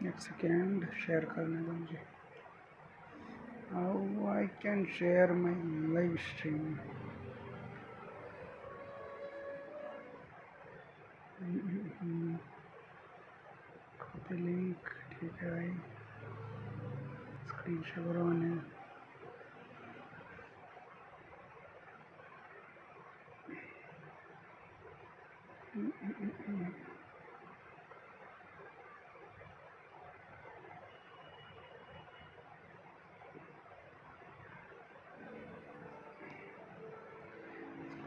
एक second share करने दो मुझे. How I can share my live stream. Copy link. ठीक है भाई. स्क्रीन शेयर ऑन है.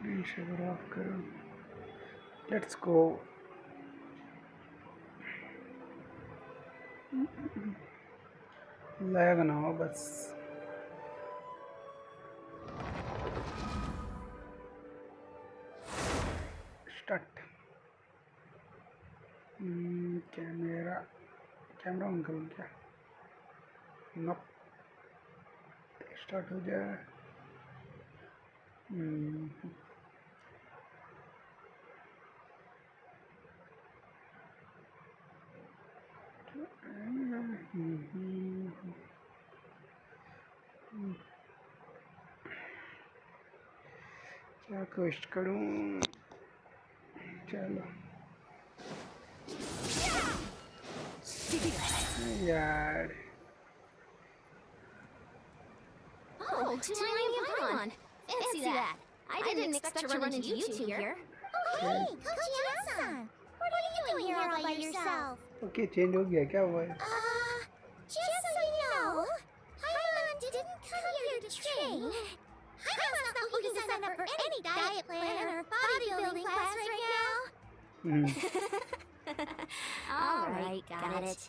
स्क्रीन शेयर ऑफ करो. Let's go. लैग ना हो बस. स्टार्ट. कैमरा ऑन करूँ क्या? नॉप. स्टार्ट हो जाए. क्या कोशिश करूँ. चलो यार. Oh, Tiny Pylon. Fancy that. I didn't expect to run into you two here. Oh, hey, Kochi-san. What are you doing here all by yourself? Okay change हो गया क्या हुआ है? Just so you know, Pylon didn't come here to train. Pylon's not looking to sign up for any diet plan or bodybuilding class right now. Alright, got it.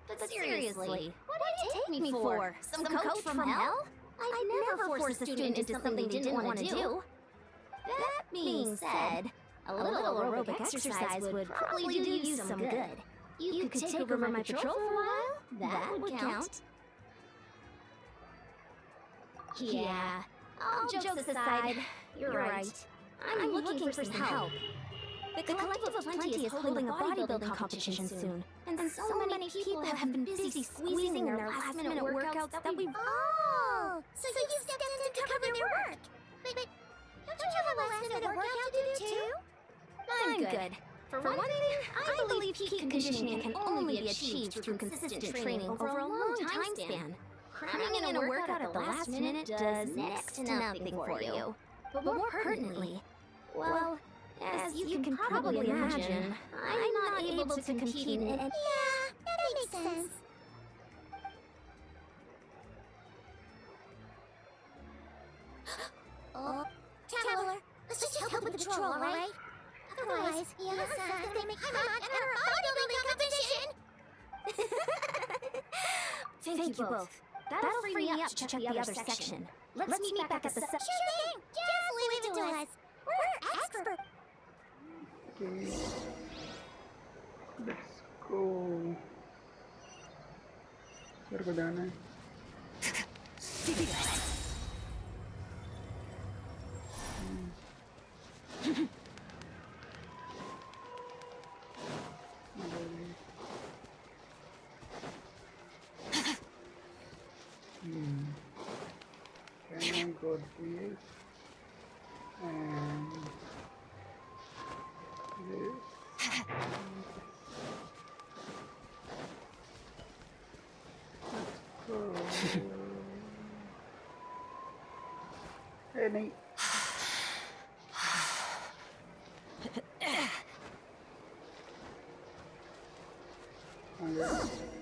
But seriously, what did you take me for? Some coach from hell? I'd never force a student into something they didn't want to do. That being said, a little aerobic exercise would probably do you some good. You could take over my patrol for a while. That would count. Yeah, all jokes aside, you're right. I'm looking for some help. The Collective of Plenty is holding a bodybuilding competition soon, and so many people have been busy squeezing their last-minute workouts that we... Oh, so you stepped in to cover their work. But don't you have a last-minute workout to do too? I'm good. For one thing, I believe peak conditioning can only be achieved through consistent training over a long time span. Cramming in a workout at the last minute does next to nothing for you. But more pertinently, well, as you can probably imagine, I'm not able to compete in it. Yeah, that makes sense. Oh, Traveler, let's just help with the patrol, alright? Otherwise, Yana-san's gonna make him enter a bodybuilding competition! Thank you both. That'll free me up to check the other section. Let's meet back at the Sure thing! Just leave it to us. We're experts. Okay. Let's go. Sir को जाना है. Can I go this and this? Let's go. Hey, नहीं.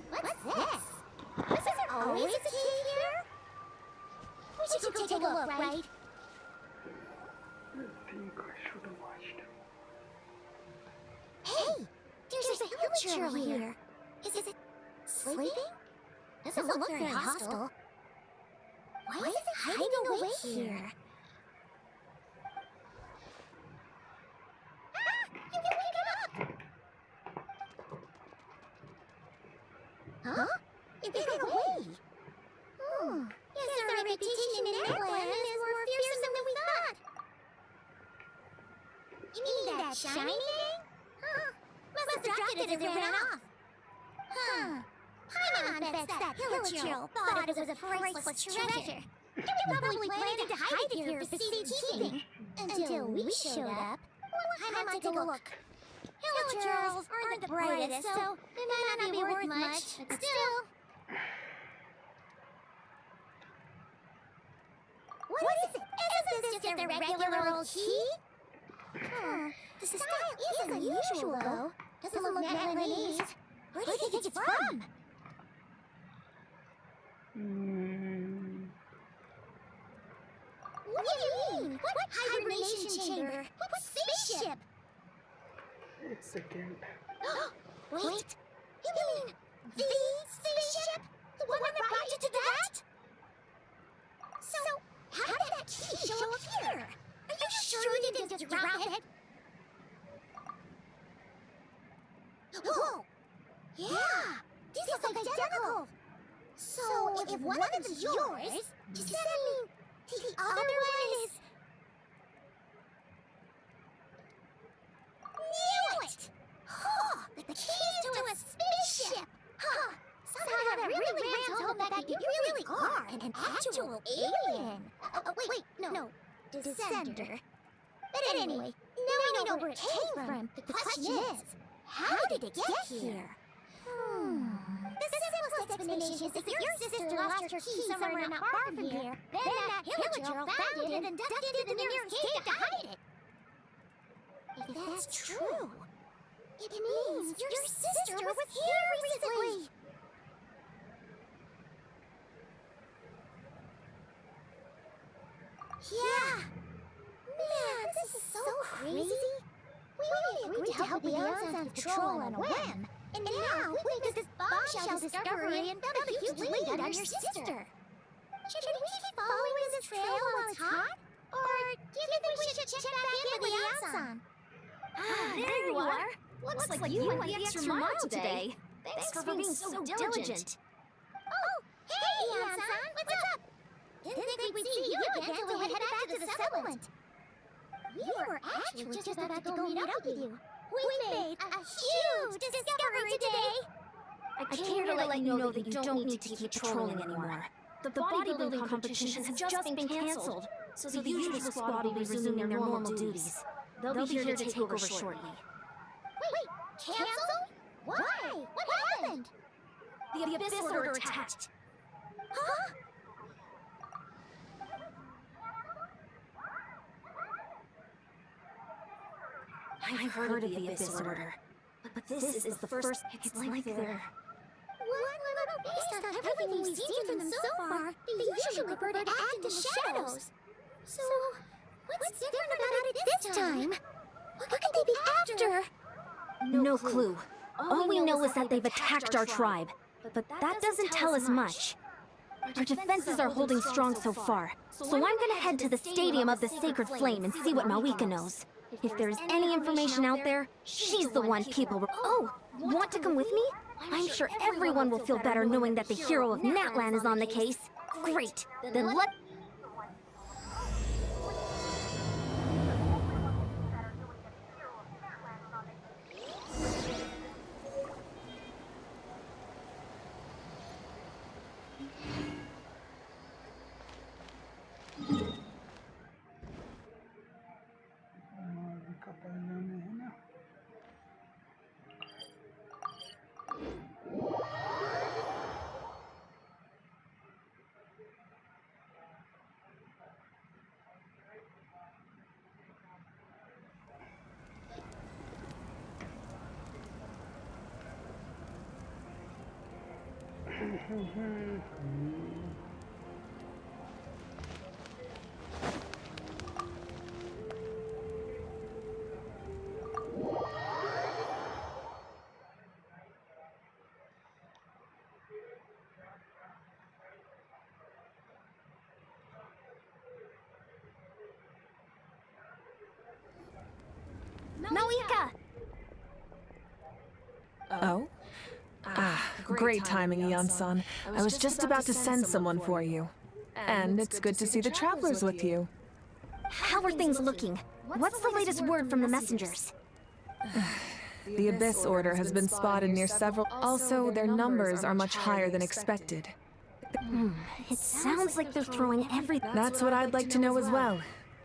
What's this? Was there always a key here? We should go take a look, right? I think I should have watched. Hey! There's a villager here. Is it sleeping? Doesn't look very hostile. Why is it hiding away here? Ah! You can wake it up! Huh? It ran away! Guess our reputation in Airland is more fearsome than we thought. You mean that shiny thing? Huh. Must have dropped it as it ran off. Huh. Paimon bets that Hilichurl thought it was a priceless treasure. He probably planned to hide it here for safekeeping. Until we showed up. Well, Paimon took a look. Hilichurls aren't the brightest, so they might not be worth much, but still. What is it? Isn't this just a regular old key? The style is unusual, though. Doesn't look Natlanese. Where do you think it's from? What do you mean? What hibernation chamber? What spaceship? एक second. Wait, you mean the spaceship? The one that brought you to that? So, how did that key show up here? Are you sure you didn't just drop it? Whoa! Yeah! These look identical! So, if one of them's yours, does that mean the other one is... Knew it! Huh! The keys to a spaceship! Huh! Somehow that really rams home the fact that you really are an actual alien! Wait, no. Descender. But anyway, now we know where it came from. The question is, how did it get here? The simplest explanation is that your sister lost her key somewhere not far from here. Then that Hilichurl found it and ducked into the nearest cave to hide it. If that's true, it means your sister was here recently. Yeah. Man, this is so crazy. We only agreed to help the Onson's patrol on a whim. And now we make this bombshell discovery and found a huge lead on your sister. Should we keep following this trail while it's hot? Or do you think we should check back in with the Onson? There you are. Looks like you went the extra mile today. Thanks for being so diligent. Oh, hey, Onson, what's up? Didn't think we'd see you again until we headed back to the settlement. We were actually just about to go meet up with you. We made a huge discovery today! I came here to let you know that you don't need to keep patrolling anymore. The bodybuilding competition has just been cancelled, so the usual squad will be resuming their normal duties. They'll be here to take over shortly. Wait, canceled? Why? What happened? The Abyss Order attacked. Huh? I've heard of the Abyss Order, but this is the first. It's like they're... Well, based on everything we've seen from them so far, they usually prefer to act in the shadows. So, what's different about it this time? What could they be after? No clue. All we know is that they've attacked our tribe, but that doesn't tell us much. Our defenses are holding strong so far, so I'm gonna head to the Stadium of the Sacred Flame and see what Malika knows. If there's any information out there, she's the one people will... Oh, want to come with me? I'm sure everyone will feel better knowing that the hero of Natlan is on the case. Great, then let... Malika! Oh? Great timing, Ian-san. I was just about to send someone for you. And it's good to see the travelers with you. How are things looking? What's the latest word from the messengers? The Abyss Order has been spotted near several. Also, their numbers are much higher than expected. It sounds like they're throwing everything. That's what I'd like to know as well.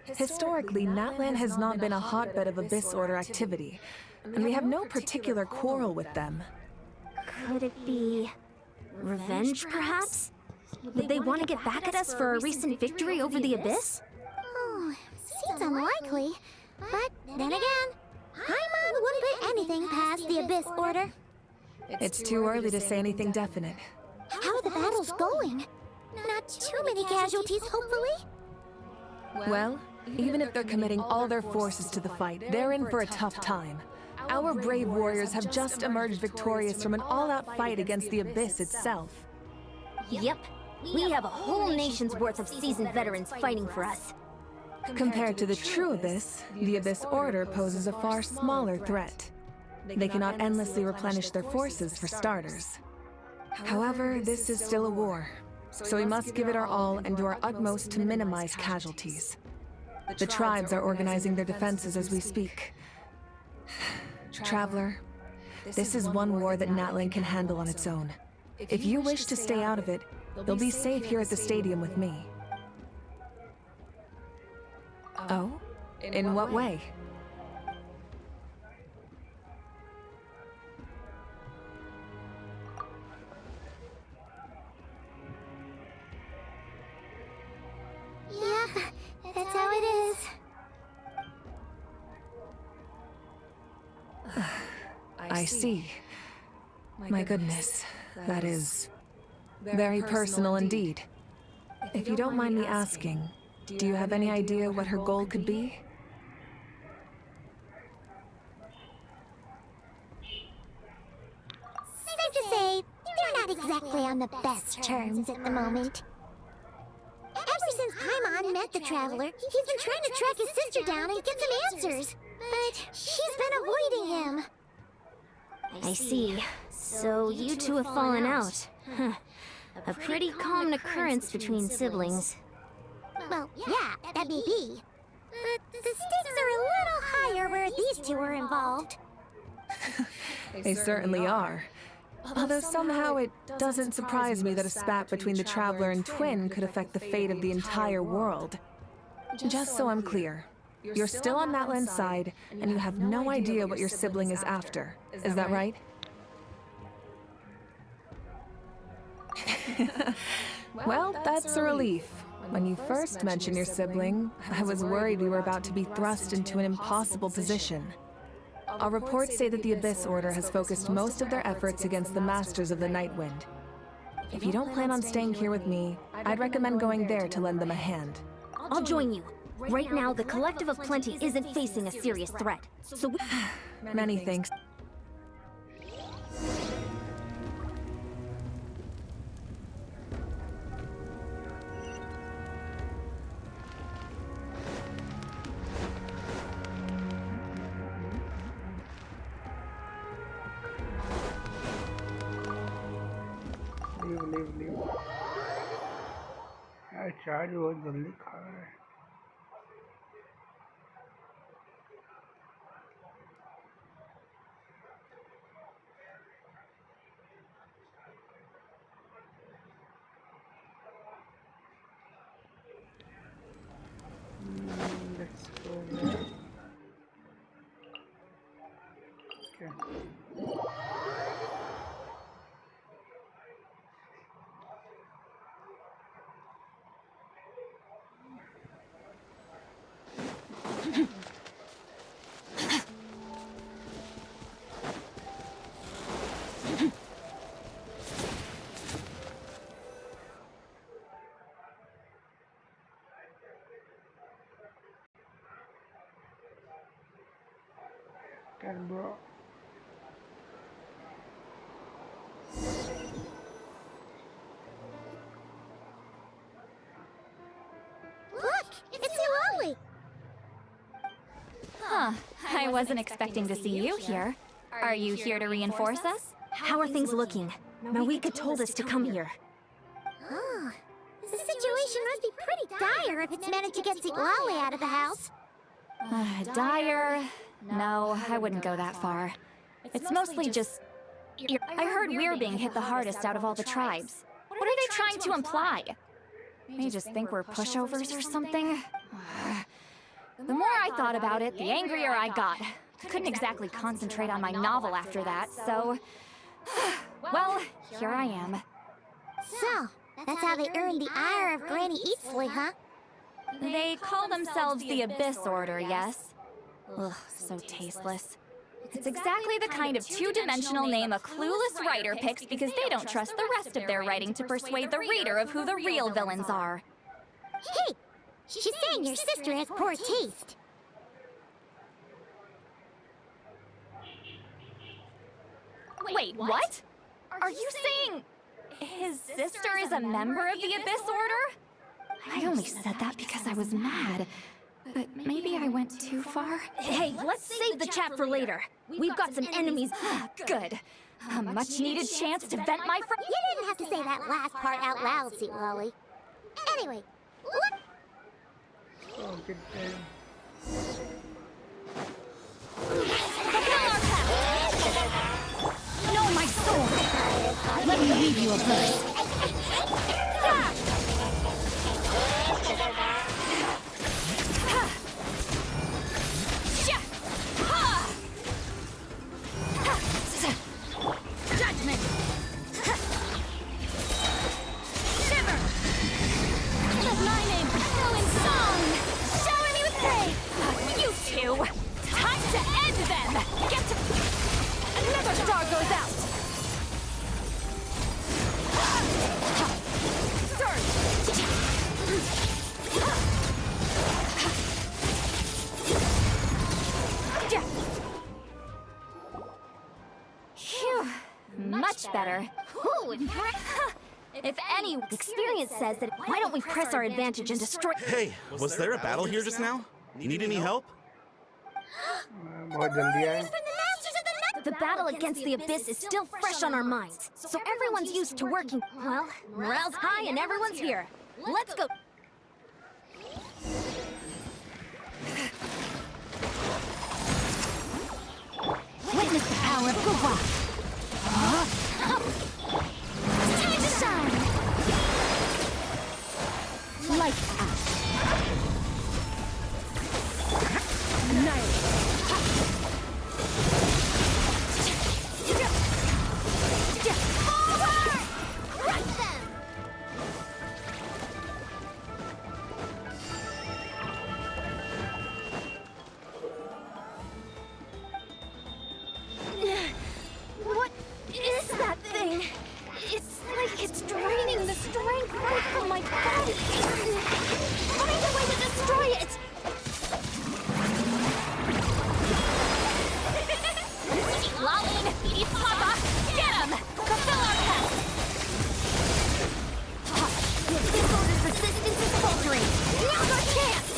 Historically, Natlan has not been a hotbed of Abyss Order activity, and we have no particular quarrel with them. Could it be revenge, perhaps? Would they want to get back at us for a recent victory over the Abyss? Oh, seems unlikely. But then again, Paimon wouldn't put anything past the Abyss Order. It's too early to say anything definite. How are the battles going? Not too many casualties, hopefully? Well, even if they're committing all their forces to the fight, they're in for a tough time. Our brave warriors have just emerged victorious from an all-out fight against the Abyss itself. Yep. We have a whole nation's worth of seasoned veterans fighting for us. Compared to the true Abyss, the Abyss Order poses a far smaller threat. They cannot endlessly replenish their forces, for starters. However, this is still a war, so we must give it our all and do our utmost to minimize casualties. The tribes are organizing their defenses as we speak. Traveler, this is one war that Natlan can handle on its own. If you wish to stay out of it, you'll be safe here at the stadium with me. Oh? In what way? Yeah, that's how it is. I see. My goodness, that is very personal indeed. If you don't mind me asking, do you have any idea what her goal could be? Safe to say, they're not exactly on the best terms at the moment. Ever since Paimon met the Traveler, he's been trying to track his sister down and get some answers. But she's been avoiding him. I see. So you two have fallen out. Huh. A pretty common occurrence between siblings. Well, yeah, that may be. But the stakes are a little higher where these two are involved. They certainly are. Although somehow it doesn't surprise me that a spat between the Traveler and Twin could affect the fate of the entire world. Just so I'm clear, you're still on Natlan's side, and you have no idea what your sibling is after. Is that right? Well, that's a relief. When you first mentioned your sibling, I was worried we were about to be thrust into an impossible position. Our reports say that the Abyss Order has focused most of their efforts against the Masters of the Nightwind. If you don't plan on staying here with me, I'd recommend going there to lend them a hand. I'll join you. Right now, the Collective of Plenty isn't facing a serious threat. So Many thanks. Leave यार charge बहुत जल्दी खा रहा है let's go there. Okay. Bro. Look, it's Iolali. Huh. I wasn't expecting to see you here. Are you here to reinforce us? how are things looking? Marika told us to come here. Oh, the situation must be pretty dire if it's managed to get Iolali out of the house. Dire? No, I wouldn't go that far. It's mostly just... I heard we're being hit the hardest out of all the tribes. What are they trying to imply? They just think we're pushovers or something? The more I thought about it, the angrier I got. Couldn't exactly concentrate on my novel after that, so... Well, here I am. So, that's how they earned the ire of Granny Eatsley, huh? They call themselves the Abyss Order, yes? Ugh, so tasteless. It's exactly the kind of two-dimensional name a clueless writer picks because they don't trust the rest of their writing to persuade the reader of who the real villains are. Hey! She's saying your sister has poor taste. Wait, what? Are you saying his sister is a member of the Abyss Order? I only said that because I was mad. But maybe I went too far? Hey, let's save the chat for later. We've got some enemies. Good. A much-needed chance to vent my fr- You didn't have to say that last part out loud, Sweet Lolly. Anyway, what? Oh, good day. Know my soul. Let me leave you a verse. Judgment! Shiver! Let my name echo in song! Shower me with praise! You two! Time to end them! Get to... Another star goes out! Phew, much better. If any Experience says that why don't we press our advantage and destroy... Hey, was there a battle here just now? Need any help? बहुत जल्दी आए. The battle against the Abyss is still fresh on our minds. So everyone's used to working... Well, morale's high and everyone's here. Let's go... Witness the power of Gugwa. Time to shine! Lights out. Annihilate. Forward! Crush them! What is that thing? It's like it's draining the strength right from my body. Find a way to destroy it! Lalin! Papa! Get him! Fulfill our task! This order's resistance is faltering. Now's our chance!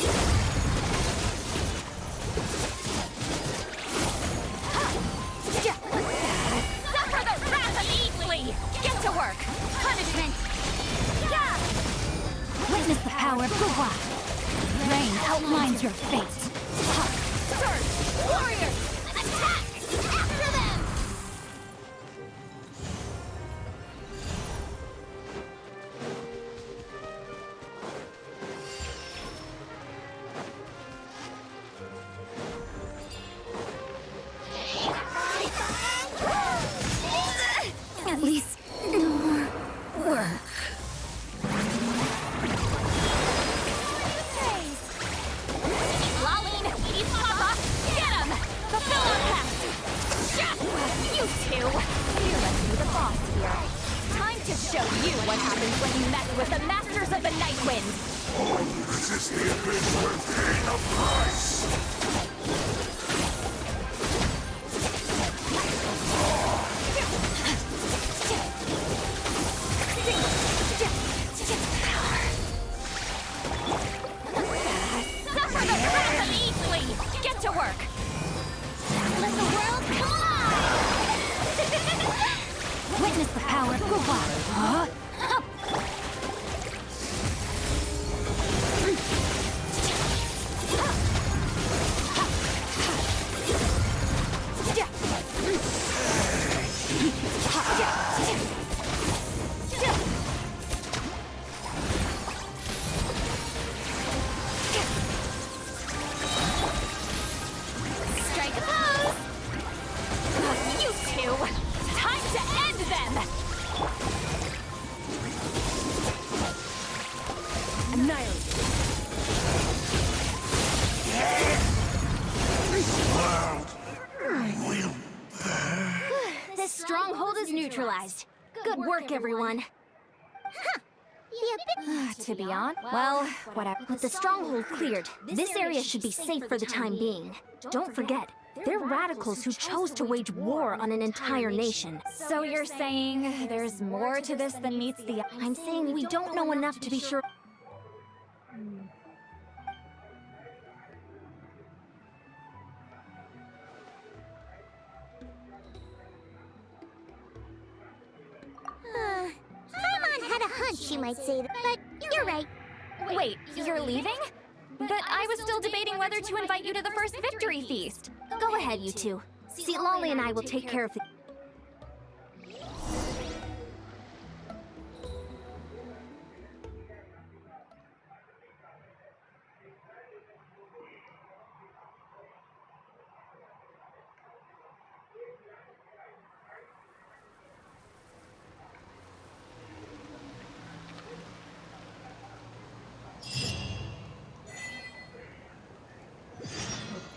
Suffer the wrath of Eatsley! Get to work! Punishment! Witness the power of Gugwa. Rain outlines your fate. Surge! Warriors! Attack! After them! At least no more work. Lalin! Papa! Get him! Fulfill our task! You two! You must be the boss here. Time to show you what happens when you mess with the Masters of the Night Wind! Resist the abyss will pay the price! Suffer the wrath of Eatsley! Get to work! Let the world collide! Witness the power of Gugwa. Strike a pose! You two! Time to end them! Annihilate! This stronghold is neutralized. Good work, everyone. To be on? Well, whatever. With the stronghold cleared, this area should be safe for the time being. Don't forget, they're radicals who chose to wage war on an entire nation. So you're saying there's more to this than meets the... I'm saying we don't know enough to be sure. Paimon had a hunch you might say that, but you're right. Wait, you're leaving? But I was still debating whether to invite you to the first victory feast. Go ahead, you two. See, Lolly and I will take care of the...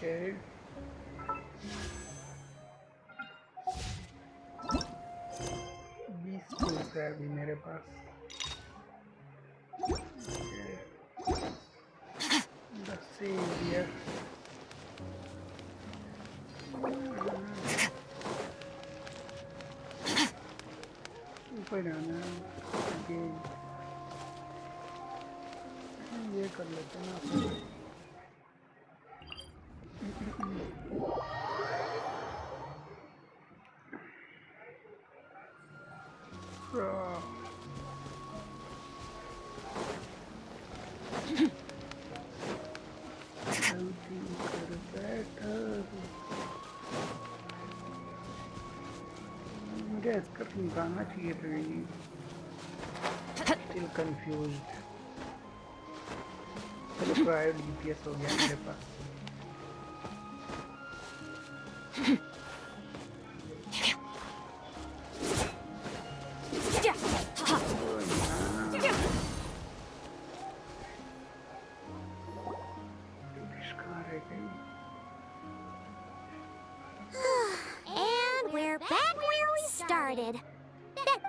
Okay. बीस tools है अभी मेरे पास. Let's see here. ऊपर जाना है. ये कर लेते हैं ना. मुझे इसका निकालना चाहिए था. Still confused. चलो प्राइवेट GPS हो गया मेरे पास. And we're back where we started.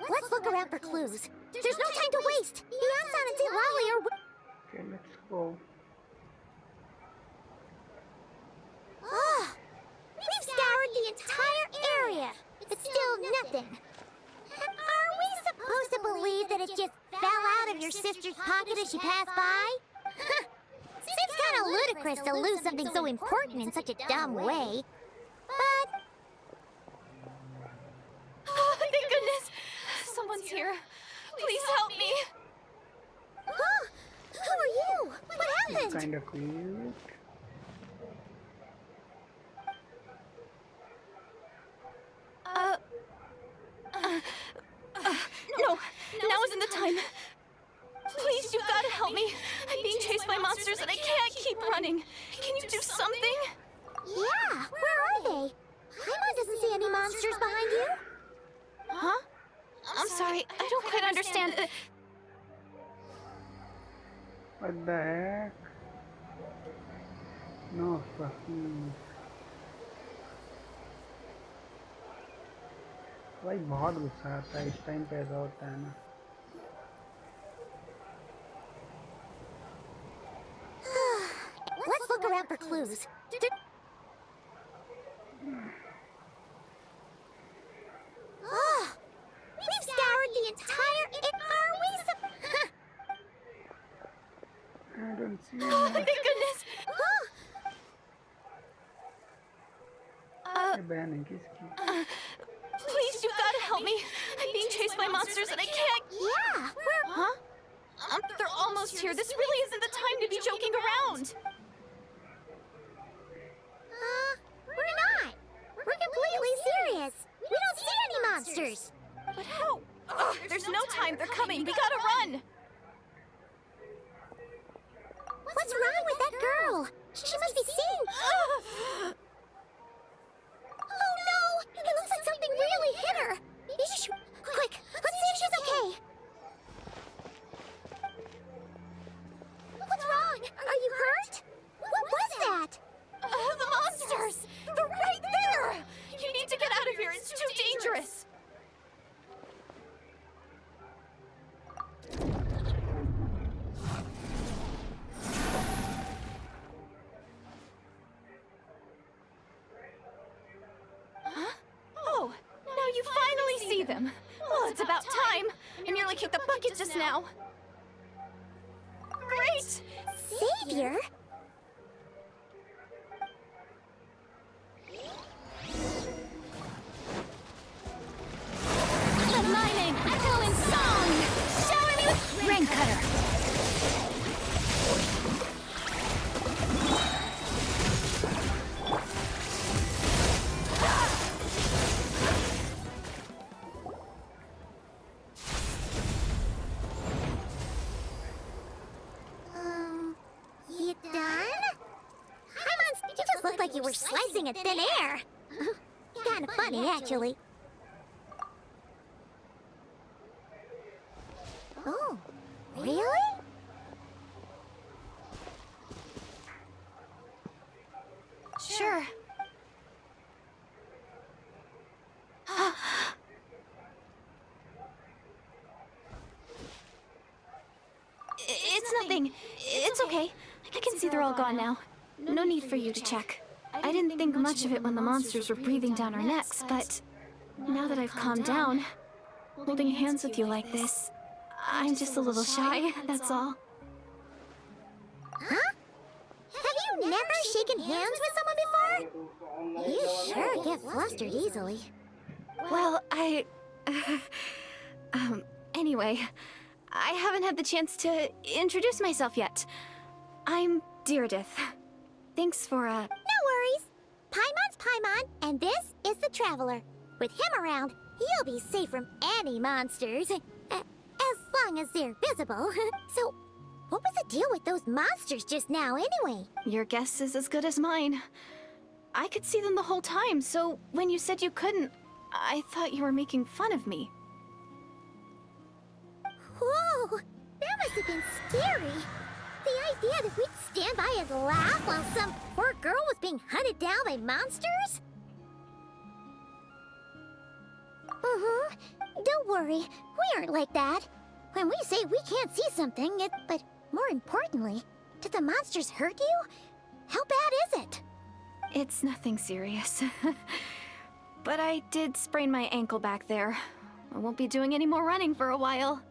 Let's look around for clues. There's no time to waste. Beyond and Lolly are... Okay, let's go. We've scoured the entire area. It's still nothing. Are we supposed to believe that it just fell out of your sister's pocket as she passed by? Seems kind of ludicrous to lose something so important in such a dumb way. But... Oh, thank goodness! Someone's here. Please help me! Huh? Who are you? What happened? Kind of cute. No, now isn't the time. Please, you've got to help me. I'm being chased by monsters and I can't keep running. Can you do something? Yeah, where are they? Paimon doesn't see any monsters behind you. Huh? I'm sorry, I don't quite understand. What the heck? No fucking. भाई बहुत गुस्सा आता है इस time पे ऐसा होता है ना. Let's look around for clues. We've scoured the entire... Are we... I don't see. Oh, thank goodness! ये बहन है किसकी? Please, you've got to help me. I'm being chased by monsters and I can't... Yeah, Huh? They're almost here. This really isn't the time to be joking around. we're not. We're completely serious. We don't see any monsters. But how? Ugh, there's no time. They're coming. We gotta run. What's wrong with that girl? She must be seeing. Oh no! It looks like something really hit her. Quick, let's see if she's okay. What's wrong? Are you hurt? What was that? The monsters! They're right there! You need to get out of here. It's too dangerous. Huh? Oh, now you finally see them. Well, it's about time. I nearly kicked the bucket just now. Great! Savior? The mining echo in song! Shower me with rain cutter! You done? Paimon, you just looked like you were slicing at thin air. Kinda funny, actually. Oh, really? Sure. It's nothing. It's okay. I can see they're all gone now. No need for you to check. I didn't think much of it when the monsters were breathing down our necks, but now that I've calmed down, holding hands with you like this, I'm just a little shy, that's all. Huh? Have you never shaken hands with someone before? You sure get flustered easily. Well, anyway, I haven't had the chance to introduce myself yet. I'm Deirdith. Thanks for, No worries. Paimon's Paimon, and this is the Traveler. With him around, you'll be safe from any monsters. As long as they're visible. So, what was the deal with those monsters just now, anyway? Your guess is as good as mine. I could see them the whole time, so when you said you couldn't, I thought you were making fun of me. Whoa! That must have been scary. The idea that we'd stand by and laugh while some poor girl was being hunted down by monsters? Don't worry, we aren't like that. When we say we can't see something, but more importantly, did the monsters hurt you? How bad is it? It's nothing serious. But I did sprain my ankle back there. I won't be doing any more running for a while.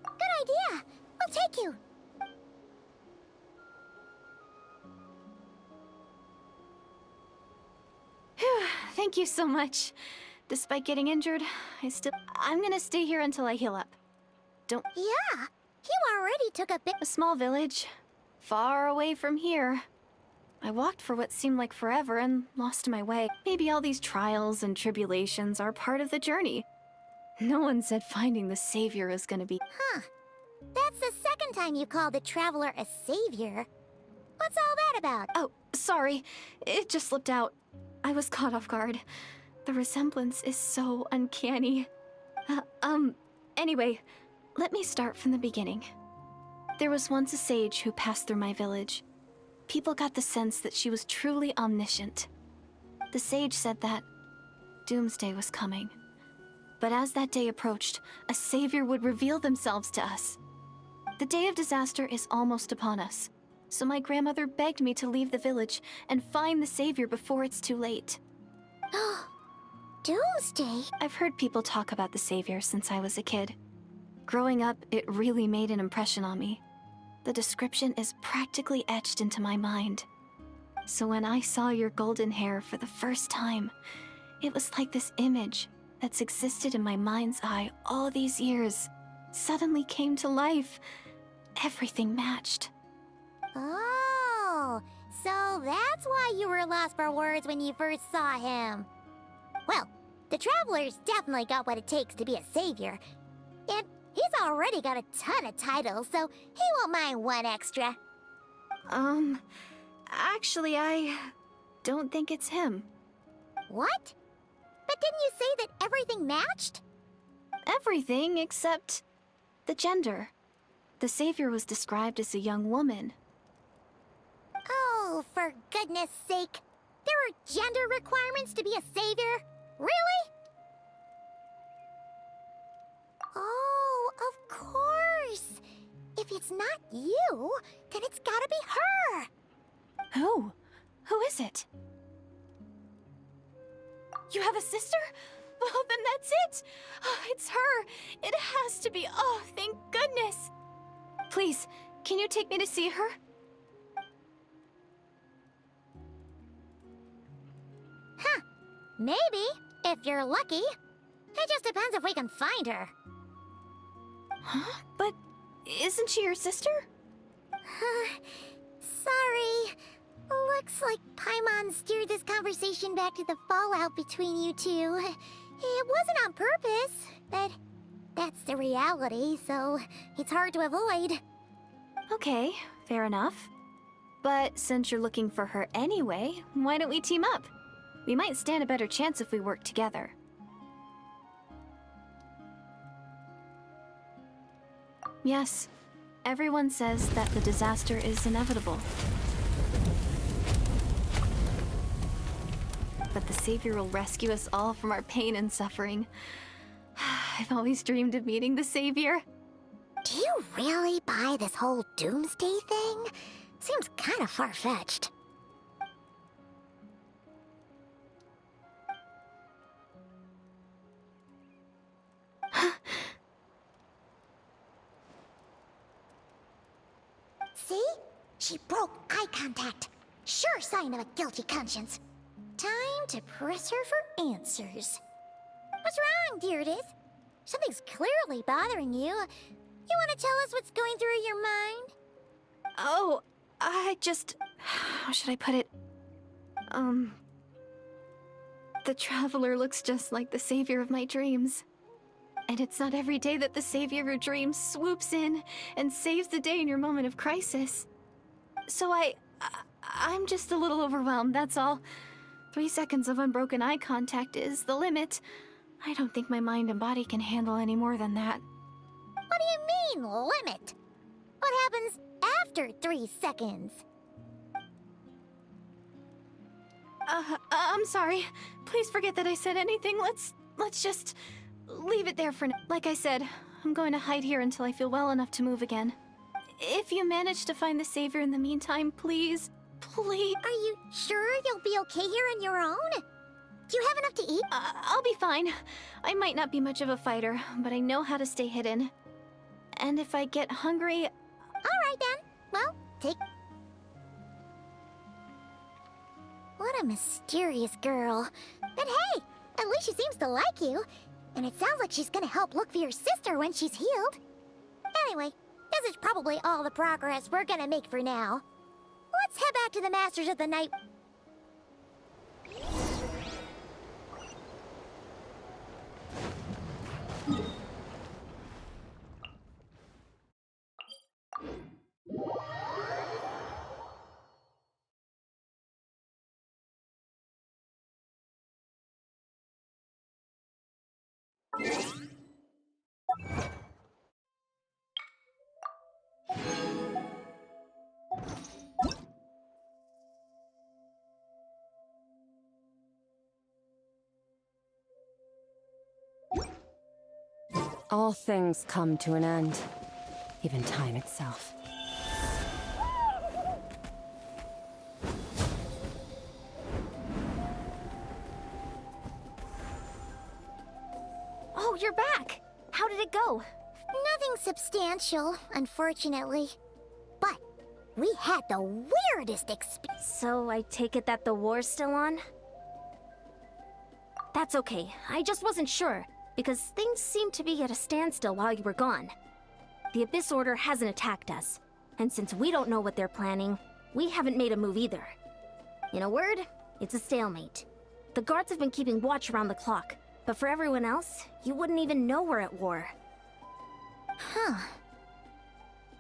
Good idea. We'll take you. Phew, thank you so much. Despite getting injured, I'm gonna stay here until I heal up. Yeah, you already took a bit. A small village, far away from here. I walked for what seemed like forever and lost my way. Maybe all these trials and tribulations are part of the journey. No one said finding the savior is gonna be... Huh. That's the second time you called the Traveler a savior. What's all that about? Oh, sorry. It just slipped out. I was caught off guard. The resemblance is so uncanny. Anyway, let me start from the beginning. There was once a sage who passed through my village. People got the sense that she was truly omniscient. The sage said that doomsday was coming. But as that day approached, a savior would reveal themselves to us. The day of disaster is almost upon us, so my grandmother begged me to leave the village and find the savior before it's too late. Doomsday? I've heard people talk about the savior since I was a kid. Growing up, it really made an impression on me. The description is practically etched into my mind. So when I saw your golden hair for the first time, it was like this image that's existed in my mind's eye all these years suddenly came to life. Everything matched. Oh, so that's why you were lost for words when you first saw him. Well, The Traveler's definitely got what it takes to be a savior. And he's already got a ton of titles, so he won't mind one extra. Actually, I don't think it's him. What? But didn't you say that everything matched? Everything except the gender. The savior was described as a young woman. Oh, for goodness sake. There are gender requirements to be a savior? Really? Oh, of course. If it's not you, then it's gotta be her. Who? Who is it? You have a sister? Well, then that's it! Oh, it's her! It has to be! Oh, thank goodness! Please, can you take me to see her? Huh. Maybe, if you're lucky. It just depends if we can find her. Huh? But isn't she your sister? Sorry. Looks like Paimon steered this conversation back to the fallout between you two. It wasn't on purpose, but that's the reality, so it's hard to avoid. Okay, fair enough. But since you're looking for her anyway, why don't we team up? We might stand a better chance if we work together. Yes, everyone says that the disaster is inevitable. But the Savior will rescue us all from our pain and suffering. I've always dreamed of meeting the Savior. Do you really buy this whole doomsday thing? Seems kind of far-fetched. See? She broke eye contact. Sure sign of a guilty conscience. Time to press her for answers. What's wrong, Deirdis? Something's clearly bothering you. You want to tell us what's going through your mind? Oh, I just... how should I put it? The Traveler looks just like the savior of my dreams. And it's not every day that the savior of your dreams swoops in and saves the day in your moment of crisis. So I'm just a little overwhelmed, that's all. 3 seconds of unbroken eye contact is the limit. I don't think my mind and body can handle any more than that. What do you mean, limit? What happens after 3 seconds? I'm sorry. Please forget that I said anything. Let's just leave it there for now. Like I said, I'm going to hide here until I feel well enough to move again. If you manage to find the savior in the meantime, please, please. Are you sure you'll be okay here on your own? Do you have enough to eat? I'll be fine. I might not be much of a fighter, but I know how to stay hidden. And if I get hungry... Alright then. Well, take... What a mysterious girl. But hey, at least she seems to like you. And it sounds like she's gonna help look for your sister when she's healed. Anyway, this is probably all the progress we're gonna make for now. Let's head back to the Masters of the Night. All things come to an end, even time itself. Oh, you're back! How did it go? Nothing substantial, unfortunately. But we had the weirdest experience. So I take it that the war's still on? That's okay. I just wasn't sure, because things seemed to be at a standstill while you were gone. The Abyss Order hasn't attacked us, and since we don't know what they're planning, we haven't made a move either. In a word, it's a stalemate. The guards have been keeping watch around the clock, But for everyone else, you wouldn't even know we're at war. Huh.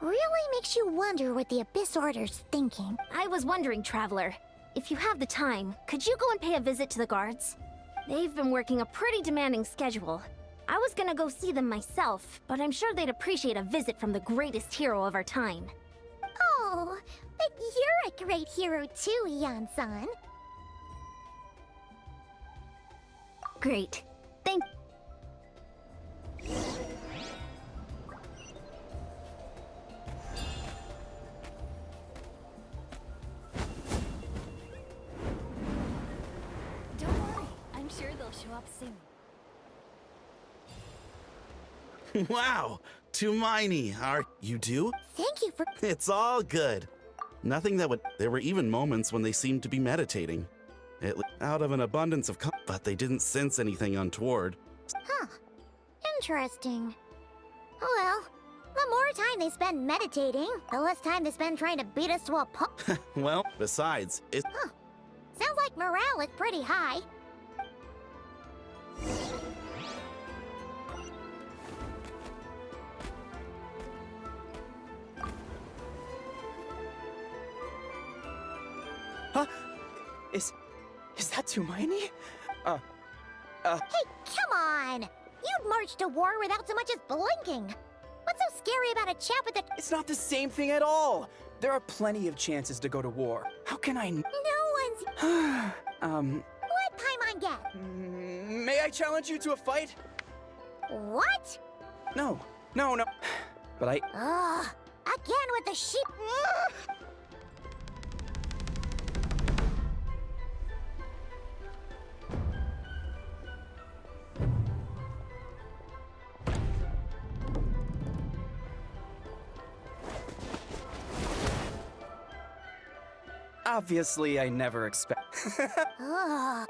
Really makes you wonder what the Abyss Order's thinking. I was wondering, Traveler, if you have the time, could you go and pay a visit to the guards? They've been working a pretty demanding schedule. I was gonna go see them myself, but I'm sure they'd appreciate a visit from the greatest hero of our time. Oh, but you're a great hero too, Yan-san. Great. Thank... Don't worry, I'm sure they'll show up soon. Wow, Tumaini, are you do? Thank you for... It's all good. Nothing that would. There were even moments when they seemed to be meditating. Out of an abundance of but they didn't sense anything untoward. Huh. Interesting. Oh well, the more time they spend meditating, the less time they spend trying to beat us to a pulp. Well, besides, it. Huh. Sounds like morale is pretty high. Huh? Is that Tumaini? Hey, come on! You'd march to war without so much as blinking. What's so scary about a chap with a... It's not the same thing at all. There are plenty of chances to go to war. How can I... No one's... What Paimon get? May I challenge you to a fight? What? No. But I... Ugh. Again with the sheep... Obviously, I never expect... Ugh.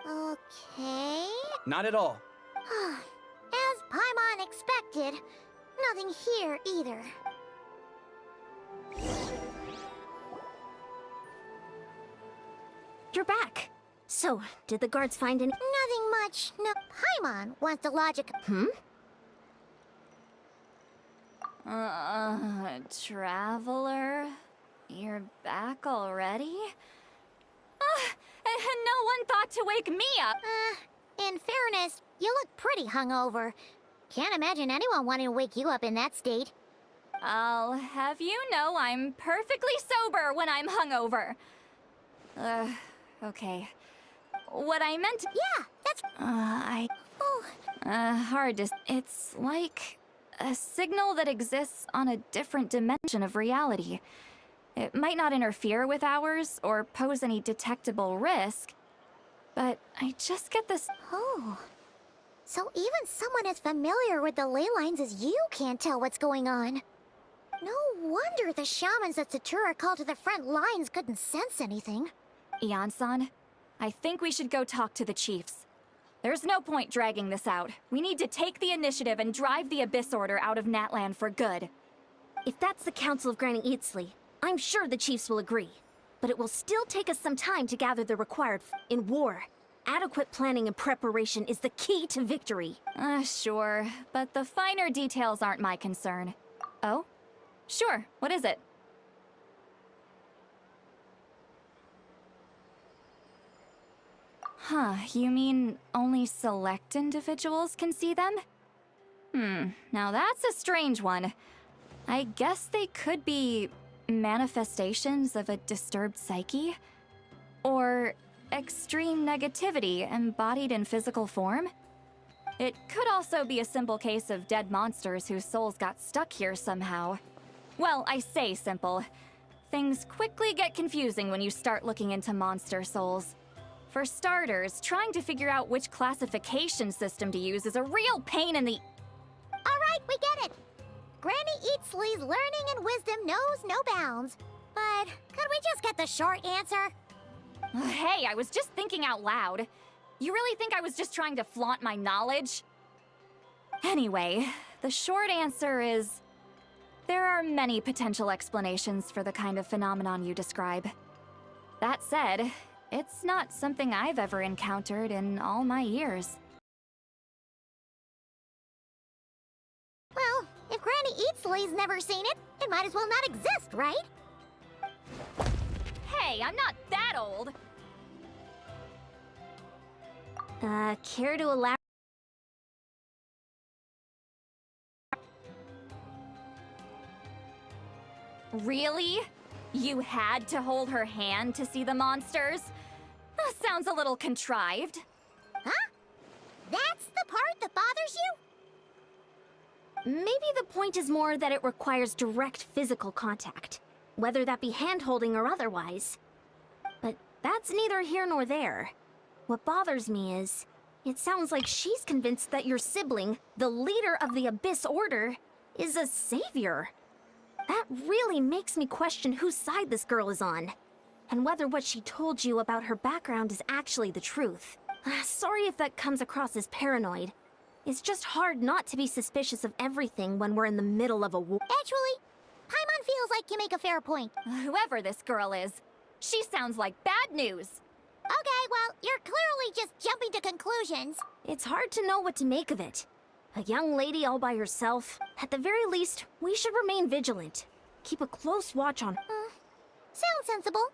Okay... Not at all. As Paimon expected, nothing here either. You're back. So, did the guards find any... Nothing much. No, Paimon wants the logic... Traveler? You're back already? And no one thought to wake me up! In fairness, you look pretty hungover. Can't imagine anyone wanting to wake you up in that state. I'll have you know I'm perfectly sober when I'm hungover. Okay. What I meant... Yeah, that's... Oh, hard to... It's like a signal that exists on a different dimension of reality. It might not interfere with ours or pose any detectable risk, but I just get this... oh. So even someone as familiar with the ley lines as you can't tell what's going on. No wonder the shamans that Satura called to the front lines couldn't sense anything. Yan-san, I think we should go talk to the chiefs. There's no point dragging this out. We need to take the initiative and drive the Abyss Order out of Natlan for good. If that's the Council of Granny Eatsley, I'm sure the chiefs will agree. But it will still take us some time to gather the required in war. Adequate planning and preparation is the key to victory. Sure, but the finer details aren't my concern. Oh? Sure, what is it? Huh, you mean only select individuals can see them? Now that's a strange one. I guess they could be manifestations of a disturbed psyche? Or extreme negativity embodied in physical form? It could also be a simple case of dead monsters whose souls got stuck here somehow. Well, I say simple. Things quickly get confusing when you start looking into monster souls. For starters, trying to figure out which classification system to use is a real pain in the... Alright, we get it! Granny Eatsley's learning and wisdom knows no bounds. But could we just get the short answer? Hey, I was just thinking out loud. You really think I was just trying to flaunt my knowledge? Anyway, the short answer is... there are many potential explanations for the kind of phenomenon you describe. That said, it's not something I've ever encountered in all my years. Eatsley's never seen it. It might as well not exist, right? Hey, I'm not that old. Care to elaborate? Really? You had to hold her hand to see the monsters? That sounds a little contrived. Huh? That's the part that bothers you? Maybe the point is more that it requires direct physical contact, whether that be hand-holding or otherwise. But that's neither here nor there. What bothers me is, it sounds like she's convinced that your sibling, the leader of the Abyss Order, is a savior. That really makes me question whose side this girl is on, and whether what she told you about her background is actually the truth. Sorry if that comes across as paranoid. It's just hard not to be suspicious of everything when we're in the middle of a war. Actually, Paimon feels like you make a fair point. Whoever this girl is, she sounds like bad news. Okay, well, you're clearly just jumping to conclusions. It's hard to know what to make of it. A young lady all by herself. At the very least, we should remain vigilant. Keep a close watch on. Sounds sensible.